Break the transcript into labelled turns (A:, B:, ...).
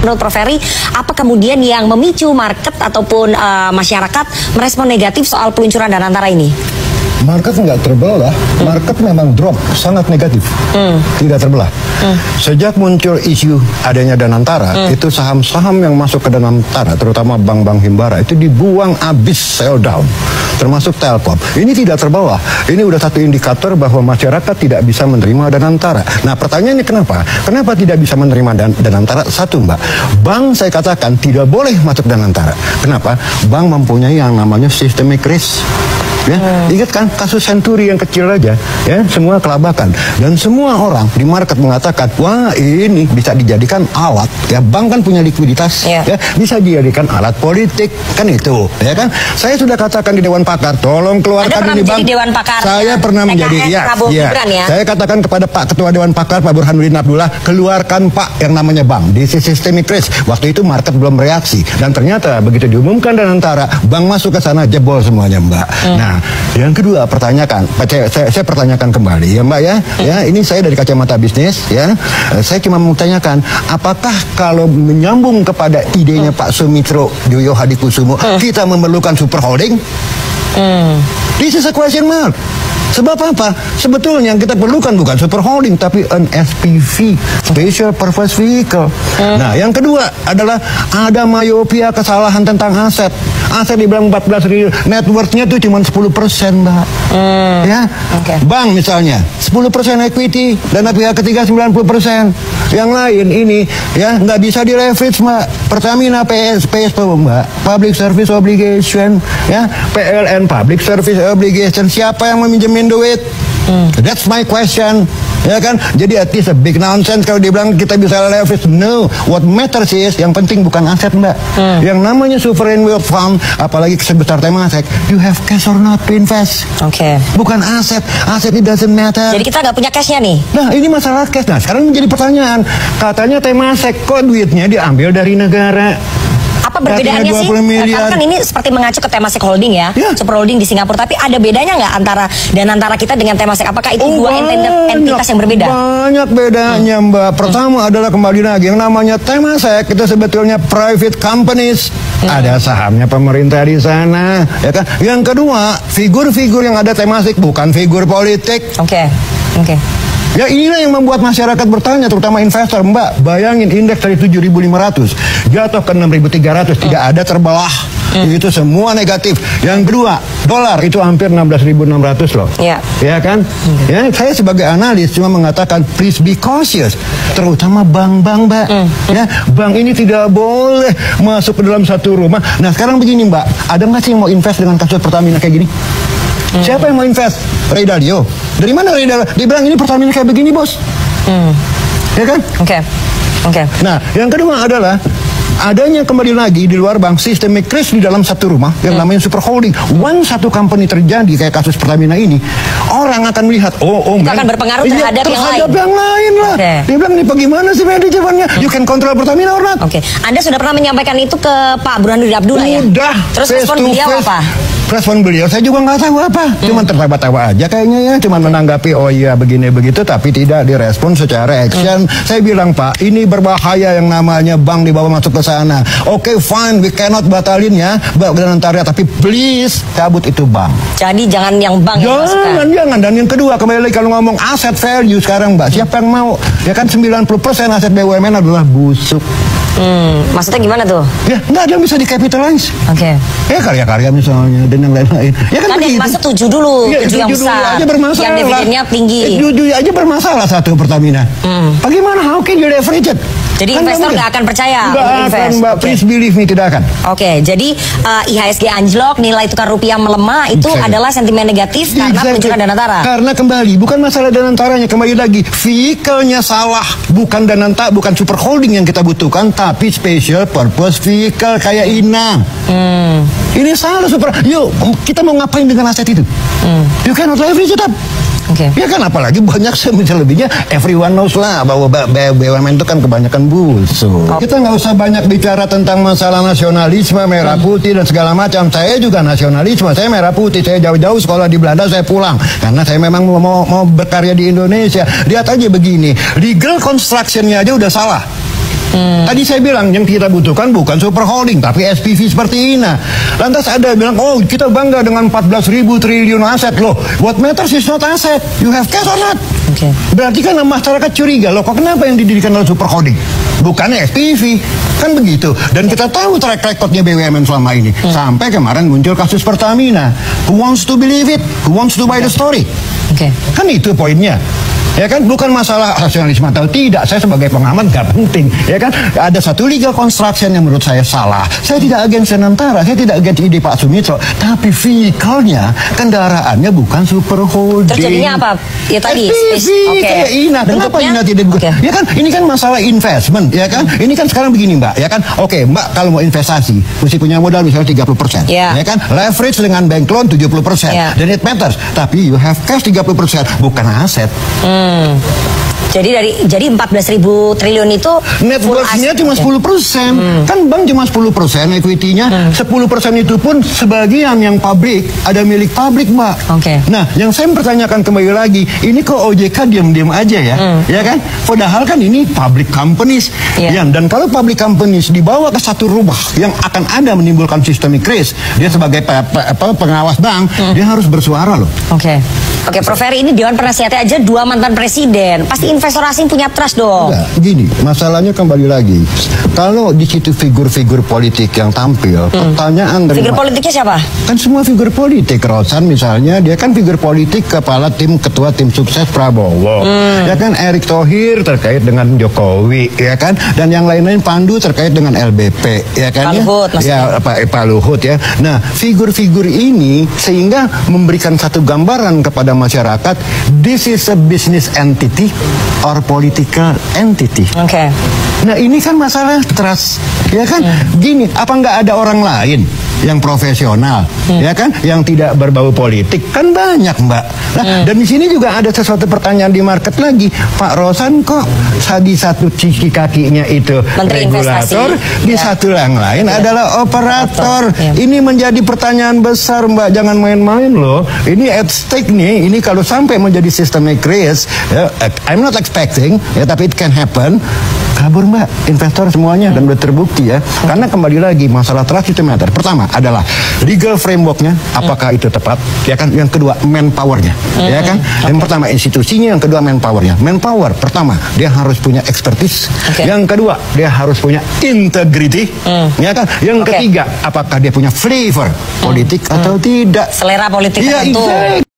A: Menurut Prof. Ferry, apa kemudian yang memicu market ataupun masyarakat merespon negatif soal peluncuran Danantara ini?
B: Market nggak terbelah, market memang drop, sangat negatif, tidak terbelah. Sejak muncul isu adanya Danantara, itu saham-saham yang masuk ke Danantara, terutama bank-bank himbara, itu dibuang habis, sell down, termasuk Telkom. Ini tidak terbelah, ini udah satu indikator bahwa masyarakat tidak bisa menerima Danantara. Nah pertanyaannya kenapa? Kenapa tidak bisa menerima Danantara? Satu Mbak, bank saya katakan tidak boleh masuk Danantara. Kenapa? Bank mempunyai yang namanya systemic risk. Ya, ingat kan kasus Senturi yang kecil aja, ya semua kelabakan dan semua orang di market mengatakan wah ini bisa dijadikan alat, ya bank kan punya likuiditas, ya bisa dijadikan alat politik kan itu, ya kan? Saya sudah katakan di Dewan Pakar, tolong keluarkan ini bang.
A: Dewan Pakar,
B: saya pernah menjadi, ya. Saya katakan kepada Pak Ketua Dewan Pakar Pak Burhanuddin Abdullah, keluarkan Pak yang namanya bank di systemic risk. Waktu itu market belum bereaksi dan ternyata begitu diumumkan Danantara, bank masuk ke sana jebol semuanya Mbak. Nah, yang kedua saya pertanyakan kembali ya Mbak ya, ya ini saya dari kacamata bisnis ya, saya cuma mau tanyakan apakah kalau menyambung kepada idenya Pak Sumitro Joyo Hadikusumo kita memerlukan super holding? This is a question mark. Sebab apa? Sebetulnya yang kita perlukan bukan super holding tapi an SPV, special purpose vehicle. Nah, yang kedua adalah ada myopia, kesalahan tentang aset. Aset dibilang 14 triliun, net worth-nya tuh cuma 10%, Mbak. Ya. Bank misalnya 10% equity dan pihak ketiga 90%. Yang lain ini ya nggak bisa di-leverage, Mbak. Pertamina PSO, Mbak. Public Service Obligation, ya. PLN Public Service Obligation. Siapa yang meminjemin duit? That's my question. Ya kan? Jadi at least a big nonsense kalau dibilang kita bisa leverage. No, what matters is yang penting bukan aset, Mbak. Yang namanya sovereign wealth fund, apalagi sebesar Temasek, you have cash or not to invest. Bukan aset. Aset it doesn't matter.
A: Jadi kita nggak punya cashnya nih.
B: Nah, ini masalah cash. Nah, sekarang menjadi pertanyaan. Katanya Temasek kok duitnya diambil dari negara.
A: Apa perbedaannya sih? Karena kan ini seperti mengacu ke Temasek Holding ya, Super Holding di Singapura. Tapi ada bedanya nggak antara kita dengan Temasek? Apakah itu dua entitas yang berbeda?
B: Banyak bedanya, Mbak. Pertama adalah kembali lagi yang namanya Temasek itu sebetulnya private companies. Ada sahamnya pemerintah di sana, ya kan? Yang kedua, figur-figur yang ada Temasek bukan figur politik. Ya inilah yang membuat masyarakat bertanya, terutama investor. Mbak, bayangin indeks dari 7.500 jatuh ke 6.300, tidak ada terbelah. Itu semua negatif. Yang kedua, dolar itu hampir 16.600 loh. Ya kan? Ya, saya sebagai analis cuma mengatakan please be cautious, terutama bank-bank, Mbak. Ya, bank ini tidak boleh masuk ke dalam satu rumah. Nah, sekarang begini, Mbak, ada nggak sih yang mau invest dengan kasus Pertamina kayak gini? Siapa yang mau invest? Ray Dalio. Dari mana Ray Dalio? Dia bilang ini Pertamina kayak begini, bos. Ya kan? Nah, yang kedua adalah adanya kembali lagi di luar bank systemic risk di dalam satu rumah yang namanya super holding. Once satu company terjadi kayak kasus Pertamina ini, orang akan melihat itu
A: akan berpengaruh terhadap
B: yang lain lah. Dia bilang ini bagaimana sih manajemennya? You can control Pertamina or not?
A: Anda sudah pernah menyampaikan itu ke Pak Burhanuddin Abdullah ya?
B: Udah.
A: Terus respon beliau apa?
B: Respon beliau saya juga nggak tahu apa, cuman tertawa-tawa aja kayaknya ya, cuman menanggapi oh iya begini begitu, tapi tidak direspon secara action. Saya bilang Pak, ini berbahaya yang namanya bank dibawa masuk ke sana. Fine, we cannot batalin ya Danantara, tapi please cabut itu bank.
A: Jadi jangan yang bank yang masukkan.
B: Jangan. Dan yang kedua kembali lagi kalau ngomong aset value sekarang Mbak, siapa yang mau? Ya kan 90% aset BUMN adalah busuk.
A: Maksudnya gimana tuh?
B: Ya nggak ada yang bisa dicapitalize. Ya karya-karya misalnya dan yang lain-lain. Ya kan
A: yang masuk 7 dulu, 7 yang besar,
B: aja bermasalah.
A: yang dividennya tinggi.
B: 7 aja bermasalah satu Pertamina. Bagaimana? How can you leverage it?
A: Jadi investor nggak akan percaya
B: untuk invest. Mbak, please believe me, tidak akan.
A: Jadi IHSG anjlok, nilai tukar rupiah melemah, itu adalah sentimen negatif karena peluncuran Danantara. Karena
B: kembali, bukan masalah Danantaranya, kembali lagi, vehicle-nya salah. Bukan Danantara, bukan super holding yang kita butuhkan, tapi special purpose vehicle kayak INA. Ini salah super. Yuk, kita mau ngapain dengan aset itu? You cannot leverage it up. Ya kan, apalagi banyak selebihnya everyone knows lah bahwa BUMN itu kan kebanyakan busuk. Kita nggak usah banyak bicara tentang masalah nasionalisme, merah putih dan segala macam. Saya juga nasionalisme, saya merah putih. Saya jauh-jauh sekolah di Belanda, saya pulang karena saya memang mau berkarya di Indonesia. Lihat aja begini, legal construction-nya aja udah salah. Tadi saya bilang yang kita butuhkan bukan super holding tapi SPV seperti INA. Lantas ada bilang, oh kita bangga dengan 14.000 triliun aset loh. What matters is not aset, you have cash or not. Berarti kan masyarakat curiga loh, kok kenapa yang didirikan oleh super holding bukannya SPV, kan begitu. Dan kita tahu track recordnya BUMN selama ini. Sampai kemarin muncul kasus Pertamina. Who wants to believe it? Who wants to buy the story? Kan itu poinnya. Ya kan, bukan masalah rasionalisme atau tidak. Saya sebagai pengamat gak penting. Ya kan, ada satu legal construction yang menurut saya salah. Saya tidak against Senantara, saya tidak against ide Pak Sumitro, tapi vehicle-nya, kendaraannya bukan super holding.
A: Terjadinya apa? Ya tadi
B: kayak INA. Kenapa INA tidak? Ya kan, ini kan masalah investment. Ya kan, ini kan sekarang begini Mbak. Ya kan, oke Mbak kalau mau investasi mesti punya modal misalnya 30%. Ya kan, leverage dengan bank loan 70%. Dan it matters. Tapi you have cash 30%, bukan aset.
A: Jadi 14.000 triliun itu
B: net worth-nya cuma 10%. Kan bank cuma 10% equity-nya. 10% itu pun sebagian yang publik, ada milik publik, Mbak. Nah, yang saya pertanyakan kembali lagi, ini kok OJK diam-diam aja ya? Ya kan? Padahal kan ini public companies. Dan kalau public companies dibawa ke satu rumah yang akan ada menimbulkan systemic risk, dia sebagai pengawas bank, dia harus bersuara loh.
A: Oke, Prof. Ferry, ini Dewan Penasihatnya aja 2 mantan presiden. Pasti investor asing punya trust dong.
B: Enggak, gini, masalahnya kembali lagi. Kalau di situ figur-figur politik yang tampil, pertanyaan dari
A: figur politiknya siapa?
B: Kan semua figur politik. Rosan misalnya, dia kan figur politik ketua tim sukses Prabowo. Ya kan, Erick Thohir terkait dengan Jokowi, ya kan? Dan yang lain-lain Pandu terkait dengan LBP, ya kan? Pak Luhut ya. Nah, figur-figur ini sehingga memberikan satu gambaran kepada masyarakat, this is a business entity or political entity. Nah, ini kan masalah trust, ya kan? Gini, apa nggak ada orang lain yang profesional, ya kan, yang tidak berbau politik? Kan banyak, Mbak. Nah, dan di sini juga ada sesuatu pertanyaan di market lagi. Pak Rosan kok di satu sisi kakinya itu
A: Menteri
B: regulator, di satu yang lain adalah operator. Ini menjadi pertanyaan besar, Mbak. Jangan main-main loh. Ini at stake nih. Ini kalau sampai menjadi systemic risk, I'm not expecting, ya, tapi it can happen. Kabur, Mbak, investor semuanya, dan udah terbukti ya. Karena kembali lagi masalah trust itu matter. Pertama adalah legal frameworknya, apakah itu tepat, ya kan? Yang kedua manpowernya, ya kan? Yang pertama institusinya, yang kedua manpowernya. Manpower pertama dia harus punya expertise, yang kedua dia harus punya integrity, ya kan? Yang ketiga apakah dia punya flavor politik atau tidak,
A: selera politik
B: tertentu.